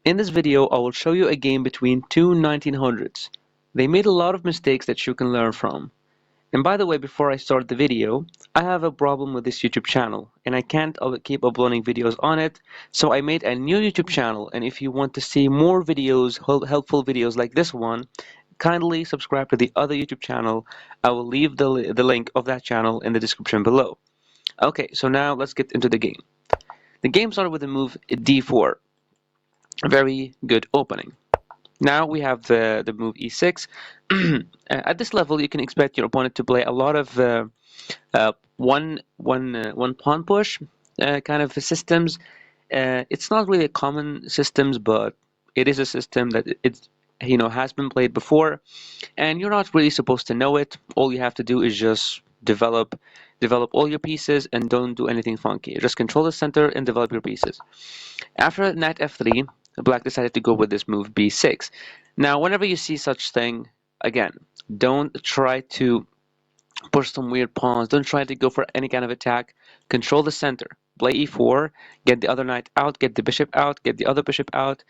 In this video, I will show you a game between two 1900s. They made a lot of mistakes that you can learn from. And by the way, before I start the video, I have a problem with this YouTube channel, and I can't keep uploading videos on it, so I made a new YouTube channel, and if you want to see more videos, helpful videos like this one, kindly subscribe to the other YouTube channel. I will leave the link of that channel in the description below. Okay, so now let's get into the game. The game started with the move d4. A very good opening. Now we have the move e6. At this level, you can expect your opponent to play a lot of one pawn push kind of systems. It's not really a common systems, but it is a system that it's has been played before, and you're not really supposed to know it. All you have to do is just develop all your pieces and don't do anything funky. Just control the center and develop your pieces. After knight f3, black decided to go with this move b6. Now, whenever you see such thing, again, don't try to push some weird pawns. Don't try to go for any kind of attack. Control the center. Play e4, get the other knight out, get the bishop out, get the other bishop out.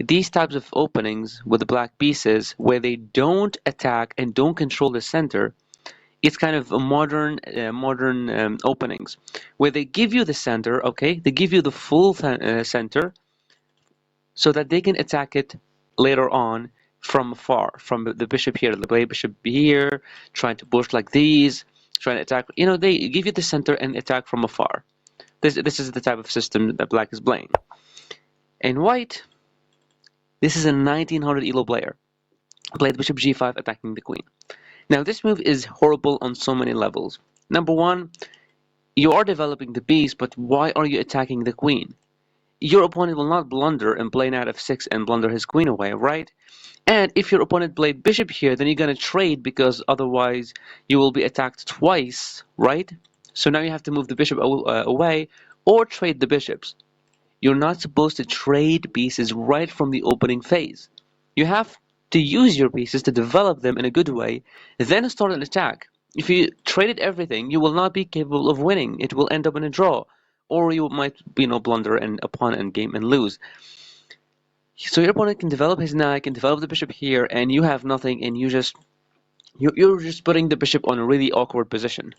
These types of openings with the black pieces where they don't attack and don't control the center, it's kind of a modern openings where they give you the center, okay? They give you the full center so that they can attack it later on from afar, from the bishop here, the play bishop here, trying to push like these, trying to attack. They give you the center and attack from afar. This is the type of system that black is playing. And white, this is a 1900 elo player. Played bishop g5 attacking the queen. Now this move is horrible on so many levels. Number one, you are developing the piece, but why are you attacking the queen? Your opponent will not blunder and play knight f6 and blunder his queen away, right? And if your opponent played bishop here, then you're going to trade because otherwise you will be attacked twice, right? So now you have to move the bishop away or trade the bishops. You're not supposed to trade pieces right from the opening phase. You have to use your pieces to develop them in a good way, then start an attack. If you traded everything, you will not be capable of winning. It will end up in a draw, or you might, blunder and a pawn endgame and lose. So your opponent can develop his knight, can develop the bishop here, and you have nothing, and you're just putting the bishop on a really awkward position.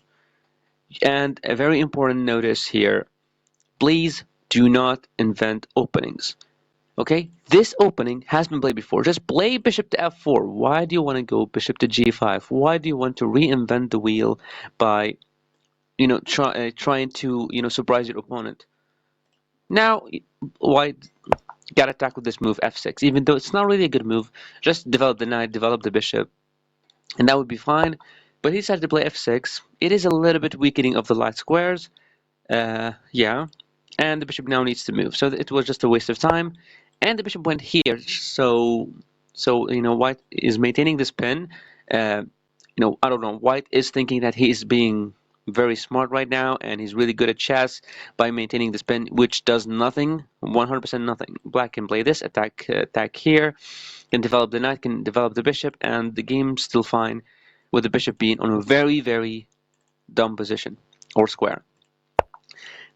And a very important notice here: please do not invent openings. Okay, this opening has been played before. Just play bishop to f4. Why do you want to go bishop to g5? Why do you want to reinvent the wheel by, trying to, surprise your opponent? Now, white got attacked with this move f6. Even though it's not really a good move, just develop the knight, develop the bishop, and that would be fine. But he decided to play f6. It is a little bit weakening of the light squares. Yeah, and the bishop now needs to move. So it was just a waste of time. And the bishop went here, so white is maintaining this pin. I don't know. White is thinking that he is being very smart right now, and he's really good at chess by maintaining this pin, which does nothing, 100% nothing. Black can play this, attack here, can develop the knight, can develop the bishop, and the game's still fine with the bishop being on a very, very dumb position or square.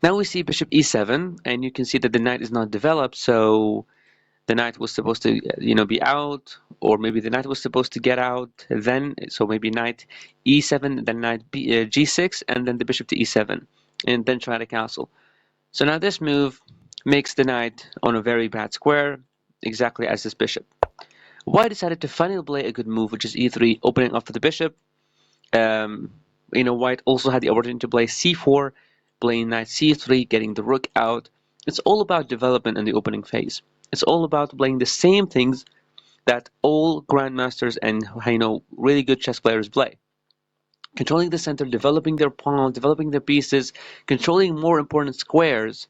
Now we see bishop e7, and you can see that the knight is not developed, so the knight was supposed to, be out, or maybe the knight was supposed to get out then, so maybe knight e7, then knight g6, and then the bishop to e7, and then try to castle. So now this move makes the knight on a very bad square, exactly as this bishop. White decided to finally play a good move, which is e3, opening up for the bishop. White also had the opportunity to play c4, playing knight c3, getting the rook out. It's all about development in the opening phase. It's all about playing the same things that all grandmasters and really good chess players play. Controlling the center, developing their pawn, developing their pieces, controlling more important squares,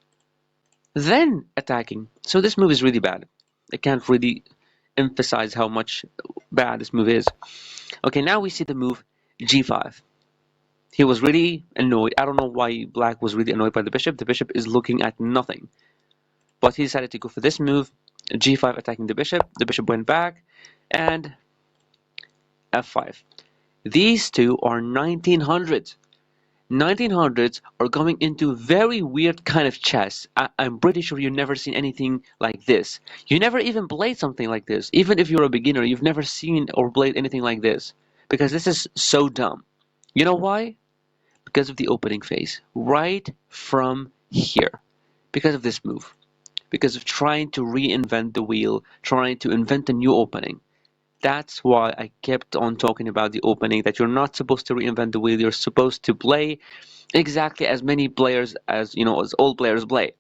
then attacking. So this move is really bad. I can't really emphasize how much bad this move is. Okay, now we see the move g5. He was really annoyed. I don't know why black was really annoyed by the bishop. The bishop is looking at nothing. But he decided to go for this move, g5 attacking the bishop. The bishop went back, and f5. These two are 1900. 1900s are going into very weird kind of chess. I'm pretty sure you've never seen anything like this. You never even played something like this. Even if you're a beginner, you've never seen or played anything like this. Because this is so dumb. You know why? Because of the opening phase. Right from here. Because of this move. Because of trying to reinvent the wheel, trying to invent a new opening. That's why I kept on talking about the opening, that you're not supposed to reinvent the wheel, you're supposed to play exactly as many players as, as all players play.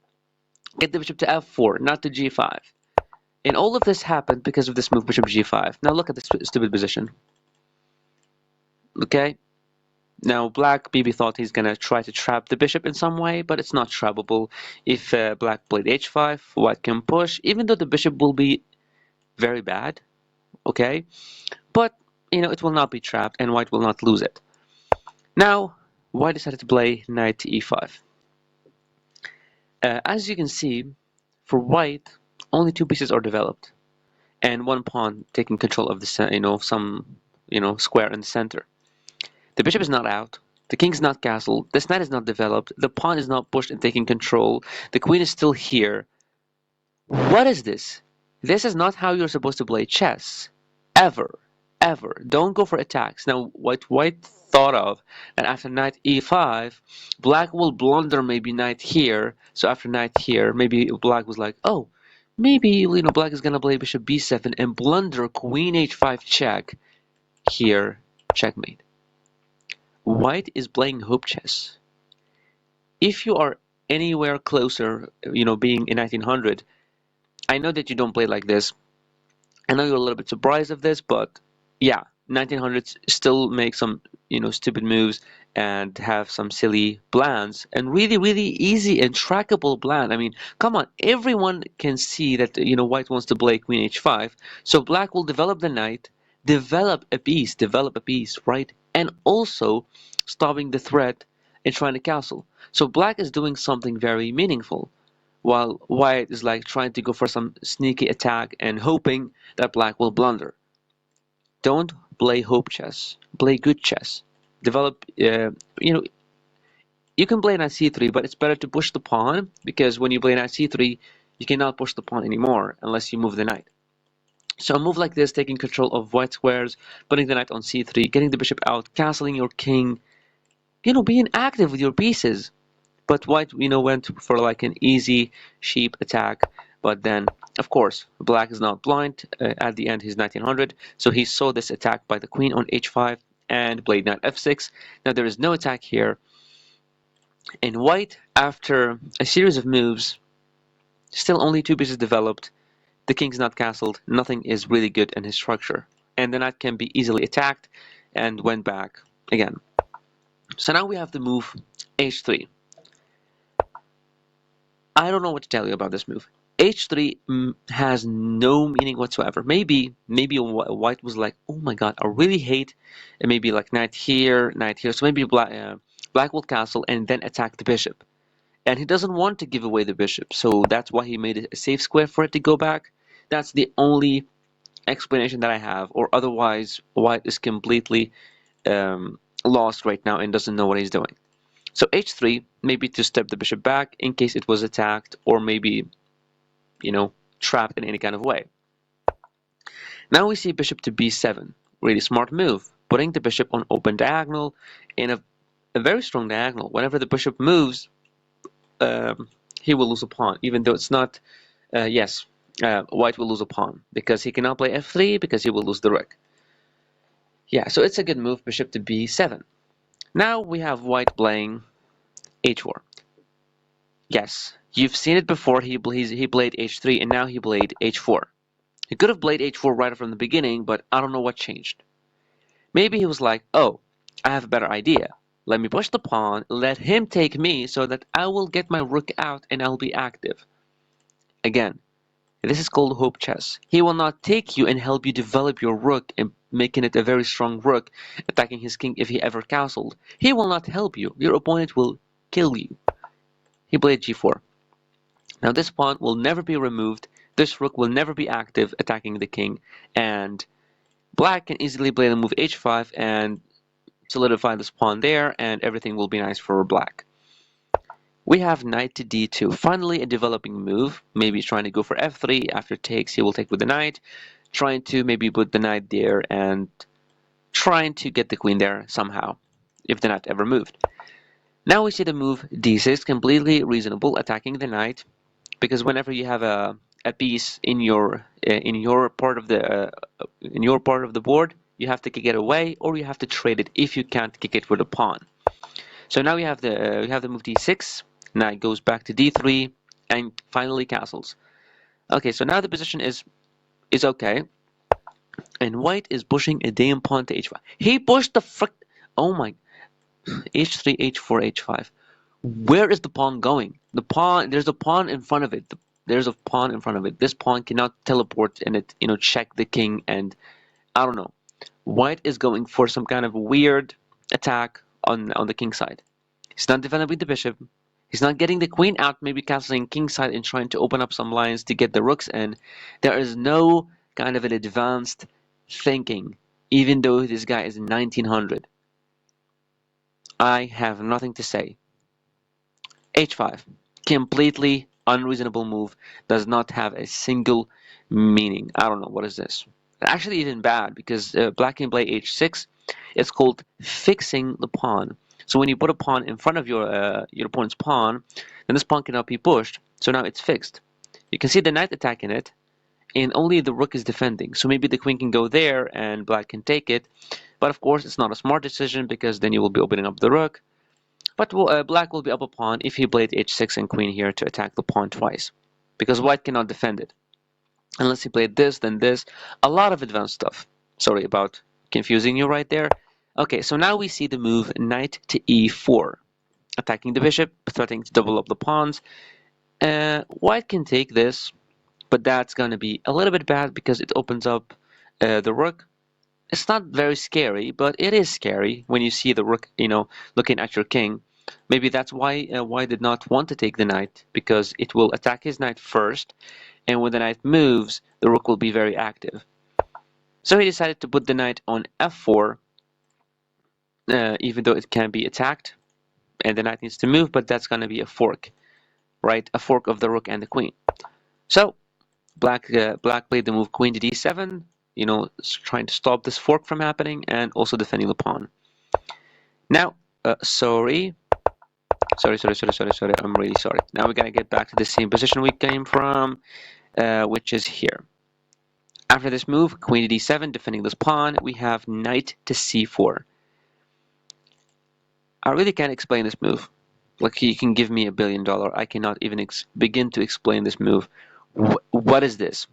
Get the bishop to f4, not to g5. And all of this happened because of this move, bishop g5. Now look at this stupid position. Okay? Now black maybe thought he's gonna try to trap the bishop in some way, but it's not trappable. If black played h5, white can push, even though the bishop will be very bad, okay? But, it will not be trapped and white will not lose it. Now, white decided to play knight to e5. As you can see, for white, only two pieces are developed, and one pawn taking control of the some square in the center. The bishop is not out. The king's not castled. This knight is not developed. The pawn is not pushed and taking control. The queen is still here. What is this? This is not how you're supposed to play chess. Ever. Ever. Don't go for attacks. Now, what white thought of, that after knight e5, black will blunder maybe knight here. So after knight here, maybe black was like, oh, maybe, black is gonna play bishop b7 and blunder queen h5 check. Here, checkmate. White is playing hope chess. If you are anywhere closer, being in 1900, I know that you don't play like this. I know you're a little bit surprised of this, but yeah, 1900s still make some, stupid moves and have some silly plans and really, really easy and trackable plan. I mean, come on, everyone can see that, white wants to play queen h5, so black will develop the knight, develop a piece, right? And also stopping the threat and trying to castle. So black is doing something very meaningful, while white is like trying to go for some sneaky attack and hoping that black will blunder. Don't play hope chess. Play good chess. Develop, you can play knight c3, but it's better to push the pawn, because when you play knight c3, you cannot push the pawn anymore unless you move the knight. So a move like this, taking control of white squares, putting the knight on c3, getting the bishop out, castling your king, being active with your pieces. But white, went for like an easy sheep attack. But then, of course, black is not blind. At the end, he's 1900. So he saw this attack by the queen on h5 and played knight f6. Now there is no attack here. And white, after a series of moves, still only two pieces developed. The king's not castled. Nothing is really good in his structure. And the knight can be easily attacked and went back again. So now we have the move h3. I don't know what to tell you about this move. h3 has no meaning whatsoever. Maybe white was like, oh my god, I really hate, and maybe like knight here. So maybe black will castle and then attack the bishop. And he doesn't want to give away the bishop, so that's why he made it a safe square for it to go back. That's the only explanation that I have, or otherwise white is completely lost right now and doesn't know what he's doing. So h3, maybe to step the bishop back in case it was attacked, or maybe, trapped in any kind of way. Now we see bishop to b7. Really smart move. Putting the bishop on open diagonal in a very strong diagonal. Whenever the bishop moves, he will lose a pawn, even though it's not, white will lose a pawn, because he cannot play f3, because he will lose the rook. Yeah, so it's a good move, bishop to b7. Now we have white playing h4. Yes, you've seen it before. He played h3 and now he played h4. He could have played h4 right from the beginning, but I don't know what changed. Maybe he was like, oh, I have a better idea. Let me push the pawn, let him take me so that I will get my rook out and I'll be active. Again, this is called hope chess. He will not take you and help you develop your rook and making it a very strong rook, attacking his king if he ever castled. He will not help you. Your opponent will kill you. He played g4. Now this pawn will never be removed. This rook will never be active attacking the king. And black can easily play the move h5 and solidify this pawn there, and everything will be nice for black. We have knight to d2. Finally, a developing move. Maybe trying to go for f3. After takes, he will take with the knight. Trying to maybe put the knight there and trying to get the queen there somehow, if the knight ever moved. Now we see the move d6, completely reasonable, attacking the knight, because whenever you have a piece in your part of the board, you have to kick it away, or you have to trade it if you can't kick it with a pawn. So now we have the move d6. Knight goes back to d3 and finally castles. Okay, so now the position is okay, and white is pushing a damn pawn to h5. He pushed the frick. Oh my, h3, h4, h5. Where is the pawn going? The pawn, there's a pawn in front of it. There's a pawn in front of it. This pawn cannot teleport and it, check the king, and I don't know. White is going for some kind of weird attack on the king side. He's not developing the bishop. He's not getting the queen out, maybe castling king side and trying to open up some lines to get the rooks in. There is no kind of an advanced thinking, even though this guy is 1900. I have nothing to say. h5. Completely unreasonable move. Does not have a single meaning. I don't know. What is this? Actually, even bad, because black can play h6. It's called fixing the pawn. So when you put a pawn in front of your opponent's pawn, then this pawn cannot be pushed. So now it's fixed. You can see the knight attacking it, and only the rook is defending. So maybe the queen can go there and black can take it. But of course, it's not a smart decision, because then you will be opening up the rook. But black will be up a pawn if he played h6 and queen here to attack the pawn twice, because white cannot defend it. Unless he played this, then this. A lot of advanced stuff. Sorry about confusing you right there. Okay, so now we see the move knight to e4, attacking the bishop, threatening to double up the pawns. White can take this, but that's going to be a little bit bad because it opens up the rook. It's not very scary, but it is scary when you see the rook, looking at your king. Maybe that's why White did not want to take the knight, because it will attack his knight first, and when the knight moves, the rook will be very active. So he decided to put the knight on f4, even though it can be attacked, and the knight needs to move, but that's going to be a fork, right? A fork of the rook and the queen. So black played the move queen to d7, trying to stop this fork from happening, and also defending the pawn. Now, sorry, I'm really sorry. Now we're gonna get back to the same position we came from, which is here. After this move, queen to d7, defending this pawn, we have knight to c4. I really can't explain this move. Like, you can give me $1 billion, I cannot even begin to explain this move. What is this?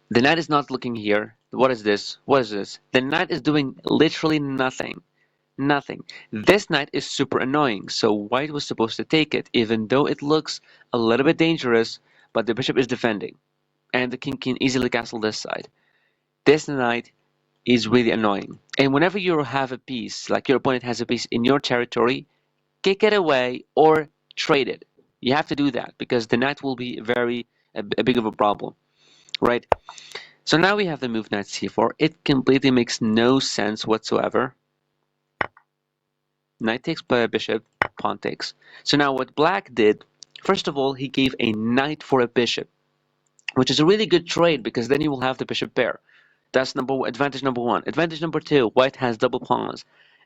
The knight is not looking here. What is this? What is this? The knight is doing literally nothing. Nothing. This knight is super annoying, so white was supposed to take it, even though it looks a little bit dangerous, but the bishop is defending, and the king can easily castle this side. This knight is really annoying, and whenever you have a piece, like your opponent has a piece in your territory, kick it away or trade it. You have to do that, because the knight will be a big of a problem, right? So now we have the move knight c4. It completely makes no sense whatsoever. Knight takes bishop, pawn takes. So now what black did, first of all, he gave a knight for a bishop, which is a really good trade, because then you will have the bishop pair. That's advantage number one. Advantage number two, white has double pawns.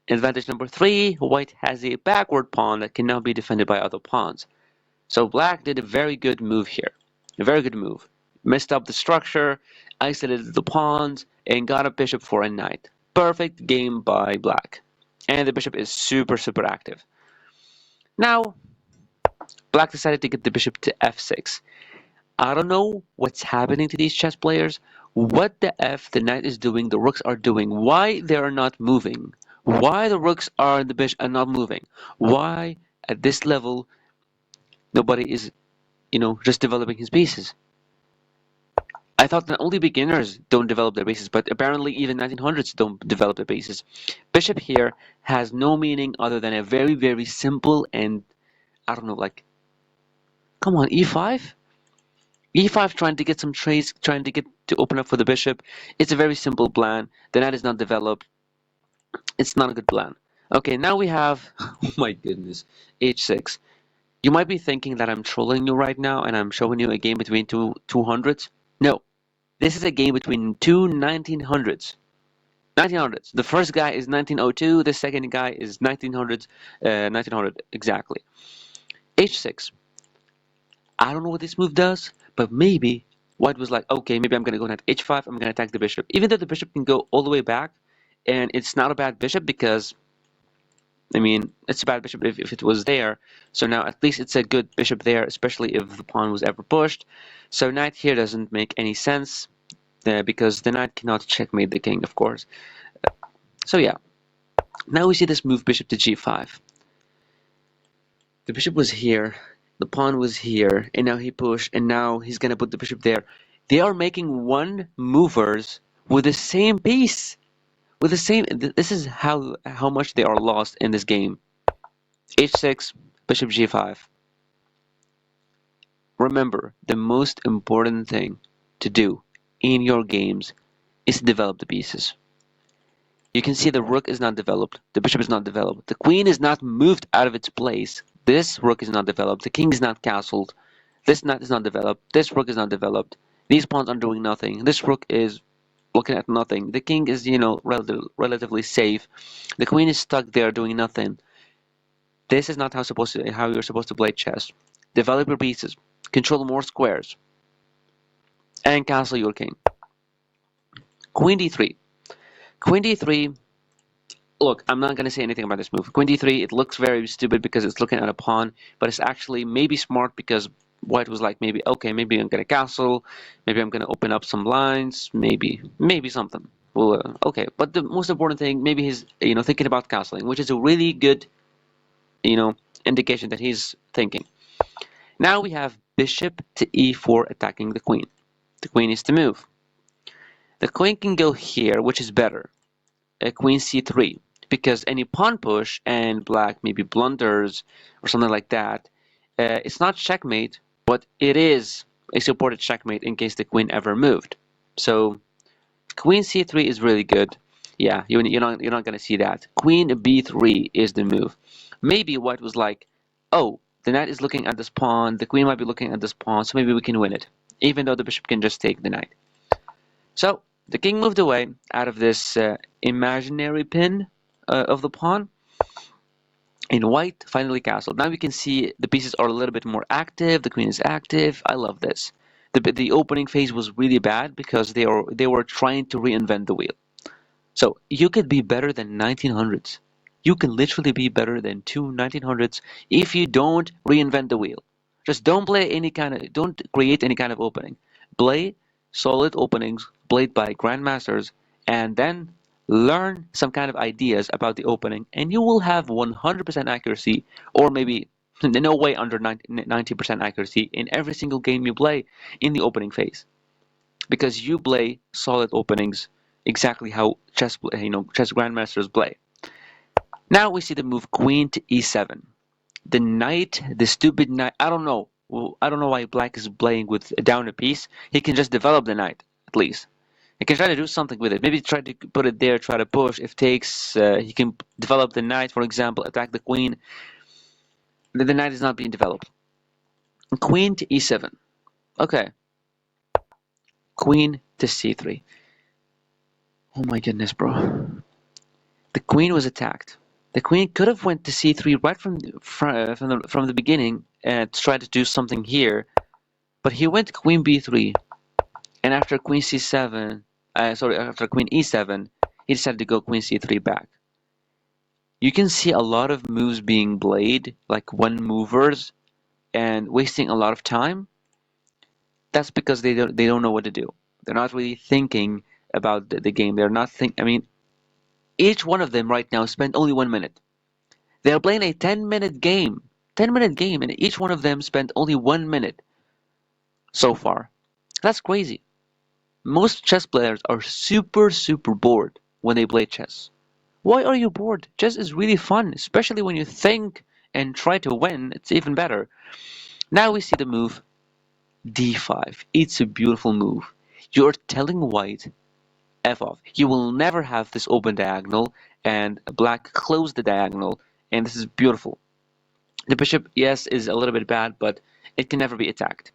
Advantage number three, white has a backward pawn that cannot be defended by other pawns. So black did a very good move here. A very good move. Messed up the structure, isolated the pawns, and got a bishop for a knight. Perfect game by black. And the bishop is super, super active. Now, black decided to get the bishop to f6. I don't know what's happening to these chess players. What the f the knight is doing, the rooks are doing. Why they are not moving? Why the rooks are the bishop are not moving? Why at this level nobody is, just developing his pieces? I thought that only beginners don't develop their bases, but apparently even 1900s don't develop their bases. Bishop here has no meaning other than a very, very simple and, I don't know, like, come on, e5? e5 trying to get some trades, trying to open up for the bishop. It's a very simple plan. The knight is not developed. It's not a good plan. Okay, now we have, oh my goodness, h6. You might be thinking that I'm trolling you right now and I'm showing you a game between two hundreds. No, this is a game between two 1900s. 1900s. The first guy is 1902, the second guy is 1900s, 1900 exactly. h6. I don't know what this move does, but maybe White was like, okay, maybe I'm going to go knight h5, I'm going to attack the bishop. Even though the bishop can go all the way back, and it's not a bad bishop because, I mean, it's a bad bishop if it was there. So now at least it's a good bishop there, especially if the pawn was ever pushed. So knight here doesn't make any sense because the knight cannot checkmate the king, of course. So yeah, now we see this move bishop to g5. The bishop was here, the pawn was here, and now he pushed, and now he's gonna put the bishop there. They are making one movers with the same piece, with the same. This is how much they are lost in this game. h6, bishop g5. Remember, the most important thing to do in your games is to develop the pieces. You can see the rook is not developed, the bishop is not developed, the queen is not moved out of its place. This rook is not developed, the king is not castled, this knight is not developed, this rook is not developed, these pawns are doing nothing, this rook is looking at nothing, the king is, relatively safe, the queen is stuck there doing nothing. This is not how you're supposed to play chess. Develop your pieces, control more squares, and castle your king. Queen d3. Queen d3. Look, I'm not going to say anything about this move. Queen d3, it looks very stupid because it's looking at a pawn, but it's actually maybe smart because White was like, maybe, okay, maybe I'm going to castle, maybe I'm going to open up some lines, maybe something. Well, okay, but the most important thing, maybe he's, thinking about castling, which is a really good, you know, indication that he's thinking. Now we have bishop to e4 attacking the queen. The queen is to move. The queen can go here, which is better. Queen c3, because any pawn push and black maybe blunders or something like that, it's not checkmate, but it is a supported checkmate in case the queen ever moved. So queen c3 is really good. Yeah, you're not gonna see that. Queen b3 is the move. Maybe White was like, oh, the knight is looking at this pawn, the queen might be looking at this pawn, so maybe we can win it, even though the bishop can just take the knight. So the king moved away out of this imaginary pin of the pawn, and White finally castled. Now we can see the pieces are a little bit more active. The queen is active. I love this. The opening phase was really bad because they were trying to reinvent the wheel. So you could be better than 1900s. You can literally be better than two 1900s if you don't reinvent the wheel. Just don't create any kind of opening. Play solid openings played by grandmasters and then learn some kind of ideas about the opening and you will have 100% accuracy or maybe no way under 90% accuracy in every single game you play in the opening phase because you play solid openings exactly how chess grandmasters play. Now we see the move queen to e7. The knight, the stupid knight. I don't know. Well, I don't know why black is playing with down a piece. He can just develop the knight at least. He can try to do something with it. Maybe try to put it there, try to push. If takes, he can develop the knight, for example, attack the queen. The knight is not being developed. Queen to e7. Okay. Queen to c3. Oh my goodness, bro. The queen was attacked. The queen could have went to c3 right from the beginning and tried to do something here, but he went queen b3, and after queen c7, after queen e7, he decided to go queen c3 back. You can see a lot of moves being played, like one movers, and wasting a lot of time. That's because they don't know what to do. They're not really thinking about the game. They're not think. I mean, each one of them right now spent only 1 minute. They're playing a 10-minute game. 10-minute game, and each one of them spent only 1 minute so far. That's crazy. Most chess players are super, super bored when they play chess. Why are you bored? Chess is really fun, especially when you think and try to win. It's even better. Now we see the move d5. It's a beautiful move. You're telling white F off. You will never have this open diagonal and black close the diagonal, and this is beautiful. The bishop, yes, is a little bit bad, but it can never be attacked.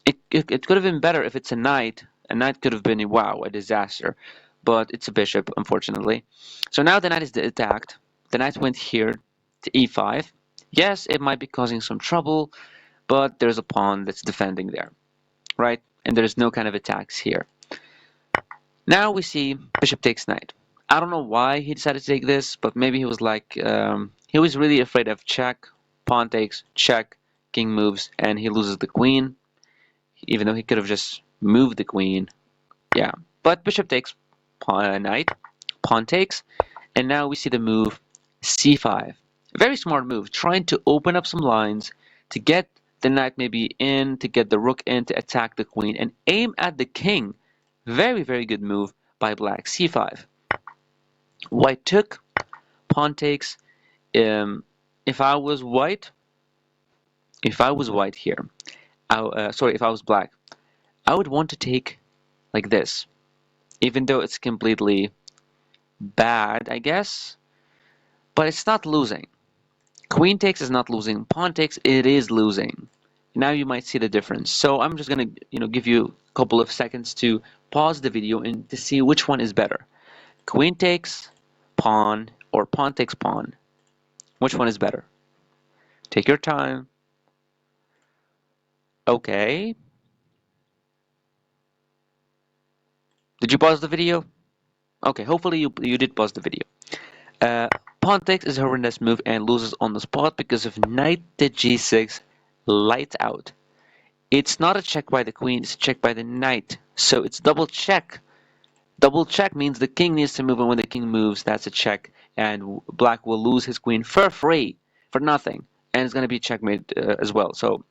It could have been better if it's a knight. A knight could have been, wow, a disaster. But it's a bishop, unfortunately. So now the knight is attacked. The knight went here to e5. Yes, it might be causing some trouble, but there's a pawn that's defending there, right? And there's no kind of attacks here. Now we see bishop takes knight. I don't know why he decided to take this, but maybe he was like, he was really afraid of check, pawn takes, check, king moves, and he loses the queen, even though he could have just moved the queen. Yeah, but bishop takes, pawn knight, pawn takes, and now we see the move c5. Very smart move, trying to open up some lines to get the knight maybe in, to get the rook in, to attack the queen, and aim at the king. Very, very good move by black. c5. White took, pawn takes. If I was white here, sorry, if I was black, I would want to take like this, even though it's completely bad, I guess, but it's not losing. Queen takes is not losing. Pawn takes, it is losing. Now you might see the difference. So I'm just gonna, give you a couple of seconds to pause the video and to see which one is better. Queen takes pawn or pawn takes pawn. Which one is better? Take your time. Okay. Did you pause the video? Okay, hopefully you did pause the video. Pawn takes is a horrendous move and loses on the spot because of knight to g6, lights out. It's not a check by the queen, it's a check by the knight. So it's double check. Double check means the king needs to move, and when the king moves, that's a check, and black will lose his queen for free, for nothing, and it's going to be checkmate as well. So,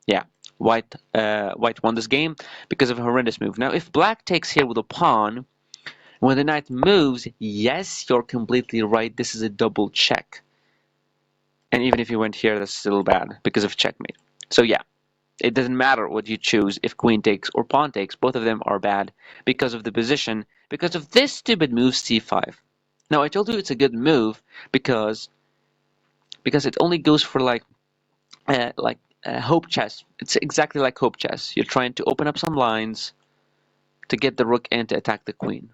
yeah, white won this game because of a horrendous move. Now, if black takes here with a pawn, when the knight moves, yes, you're completely right. This is a double check, and even if you went here, that's still bad because of checkmate. So yeah. It doesn't matter what you choose, if queen takes or pawn takes, both of them are bad because of the position, because of this stupid move c5. Now I told you it's a good move because it only goes for like hope chess. It's exactly like hope chess. You're trying to open up some lines to get the rook in to attack the queen.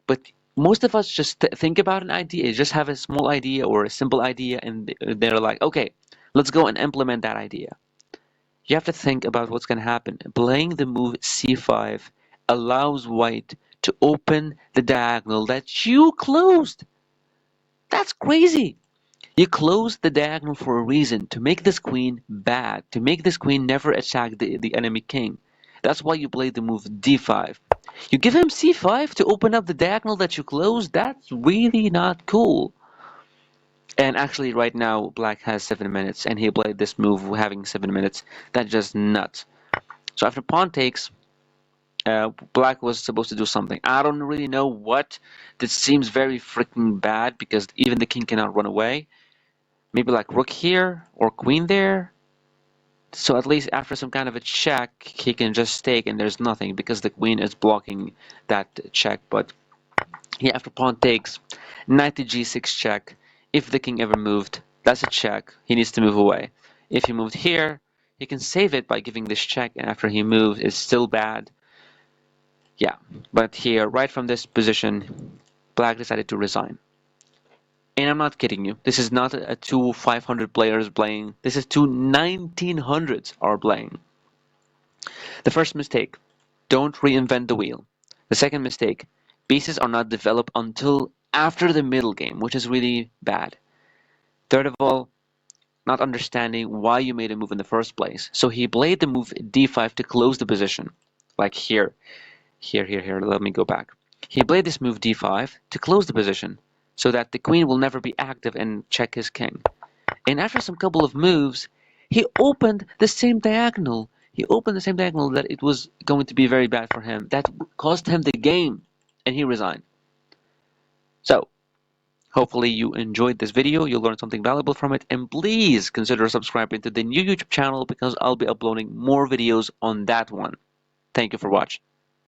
But most of us just think about an idea, just have a small idea or a simple idea, and they're like, okay, let's go and implement that idea. You have to think about what's going to happen. Playing the move c5 allows white to open the diagonal that you closed. That's crazy. You closed the diagonal for a reason, to make this queen bad, to make this queen never attack the enemy king. That's why you played the move d5. You give him c5 to open up the diagonal that you closed? That's really not cool. And actually, right now, black has 7 minutes, and he played this move having 7 minutes. That's just nuts. So after pawn takes, black was supposed to do something. I don't really know what. This seems very freaking bad because even the king cannot run away. Maybe like rook here or queen there. So at least after some kind of a check, he can just take and there's nothing because the queen is blocking that check. But yeah, after pawn takes, knight to g6 check. If the king ever moved, that's a check. He needs to move away. If he moved here, he can save it by giving this check, and after he moves, it's still bad. Yeah, but here, right from this position, black decided to resign. And I'm not kidding you. This is not a two 500 players playing. This is two 1900s are playing. The first mistake, don't reinvent the wheel. The second mistake, pieces are not developed until after the middle game, which is really bad. Third of all, not understanding why you made a move in the first place. So he played the move d5 to close the position. Like here. Here. Let me go back. He played this move d5 to close the position so that the queen will never be active and check his king. And after some couple of moves, he opened the same diagonal. He opened the same diagonal that it was going to be very bad for him. That cost him the game, and he resigned. So, hopefully you enjoyed this video, you learned something valuable from it, and please consider subscribing to the new YouTube channel because I'll be uploading more videos on that one. Thank you for watching.